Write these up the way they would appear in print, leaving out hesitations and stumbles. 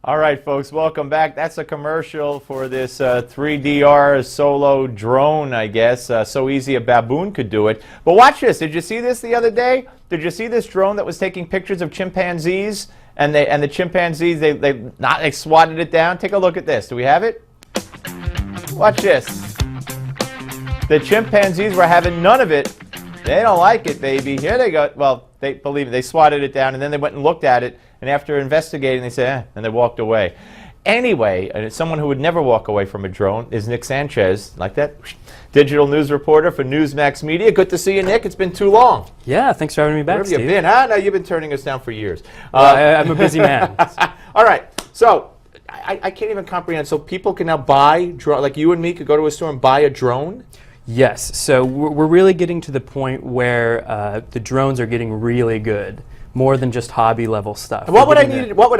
All right, folks, welcome back. That's a commercial for this 3DR solo drone, I guess. So easy a baboon could do it. But watch this. Did you see this the other day? Did you see this drone that was taking pictures of chimpanzees? And the chimpanzees, they swatted it down. Take a look at this. Do we have it? Watch this. The chimpanzees were having none of it. They don't like it, baby. Here they go. Well, they believe it. They swatted it down, and then they went and looked at it. And after investigating, they said, and they walked away. Anyway, someone who would never walk away from a drone is Nick Sanchez, like that, digital news reporter for Newsmax Media. Good to see you, Nick. It's been too long. Yeah, thanks for having me back, Where have Steve. you been? No, you've been turning us down for years. I'm a busy man. All right, so I can't even comprehend. So people can now buy, like you and me could go to a store and buy a drone? Yes, so we're really getting to the point where the drones are getting really good. More than just hobby level stuff. What would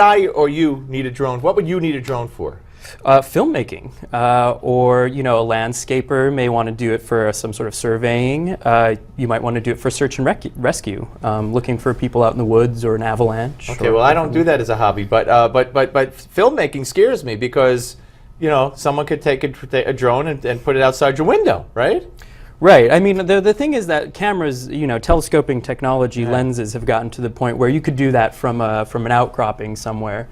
I or you need a drone? What would you need a drone for? Filmmaking, or a landscaper may want to do it for some sort of surveying. You might want to do it for search and rescue, looking for people out in the woods or an avalanche. Okay, well I don't do that as a hobby, but filmmaking scares me because someone could take a drone and put it outside your window, right? Right. I mean, the thing is that cameras, telescoping technology, lenses have gotten to the point where you could do that from an outcropping somewhere.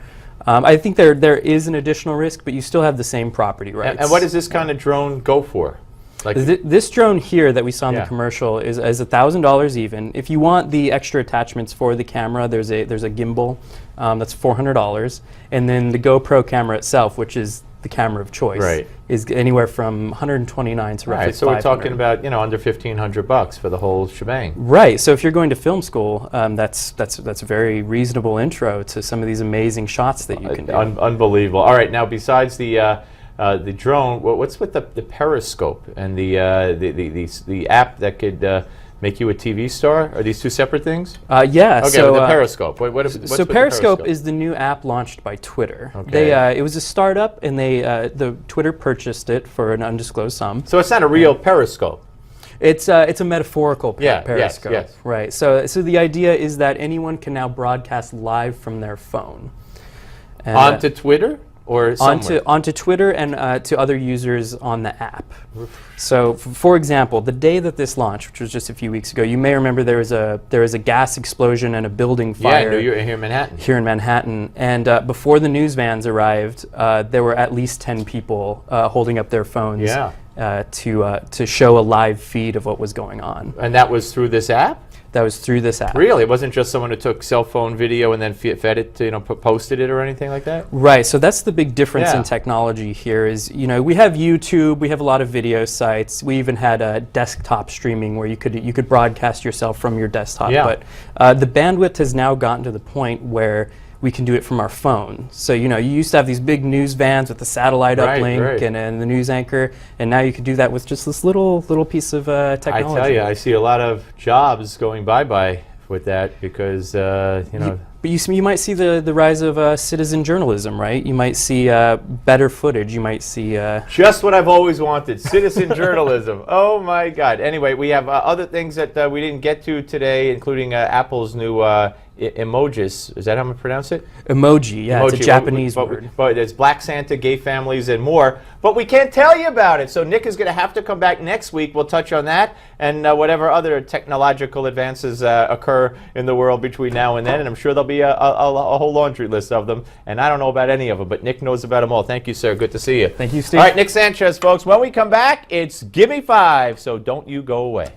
I think there is an additional risk, but you still have the same property rights. And what does this kind of drone go for? Like this drone here that we saw in the commercial is $1,000 even. If you want the extra attachments for the camera, there's a gimbal that's $400, and then the GoPro camera itself, which is the camera of choice, is anywhere from $129 to roughly $500. So we're talking about under $1,500 for the whole shebang. Right. So if you're going to film school, that's a very reasonable intro to some of these amazing shots that you can do. Unbelievable. All right. Now, besides the drone, what's with the periscope and the app that could make you a TV star? Are these two separate things? Yeah. Okay, so the Periscope. What's so Periscope is the new app launched by Twitter. Okay. It was a startup, and the Twitter purchased it for an undisclosed sum. So it's not a real Periscope. It's a metaphorical Periscope. Yes. Right. So the idea is that anyone can now broadcast live from their phone. And, onto Twitter? Or onto Twitter and to other users on the app. So, for example, the day that this launched, which was just a few weeks ago, you may remember there was a gas explosion and a building fire. Yeah, here in Manhattan. Here in Manhattan, and before the news vans arrived, there were at least 10 people holding up their phones to show a live feed of what was going on. And that was through this app? That was through this app. Really? It wasn't just someone who took cell phone video and then fed it to, posted it or anything like that? Right. So that's the big difference in technology here is, we have YouTube, we have a lot of video sites. We even had desktop streaming where you could broadcast yourself from your desktop. Yeah. But the bandwidth has now gotten to the point where we can do it from our phone. So, you used to have these big news vans with the satellite uplink and the news anchor, and now you can do that with just this little piece of technology. I tell you, I see a lot of jobs going bye-bye with that because, But you might see the rise of citizen journalism, right? You might see better footage. You might see... Just what I've always wanted, citizen journalism. Oh, my God. Anyway, we have other things that we didn't get to today, including Apple's new emojis. Is that how I pronounce it? Emoji, yeah. Emoji. It's a Japanese word. But there's Black Santa, gay families, and more. But we can't tell you about it. So Nick is going to have to come back next week. We'll touch on that and whatever other technological advances occur in the world between now and then. And I'm sure there'll be a whole laundry list of them. And I don't know about any of them, but Nick knows about them all. Thank you, sir. Good to see you. Thank you, Steve. All right, Nick Sanchez, folks. When we come back, it's Gimme 5. So don't you go away.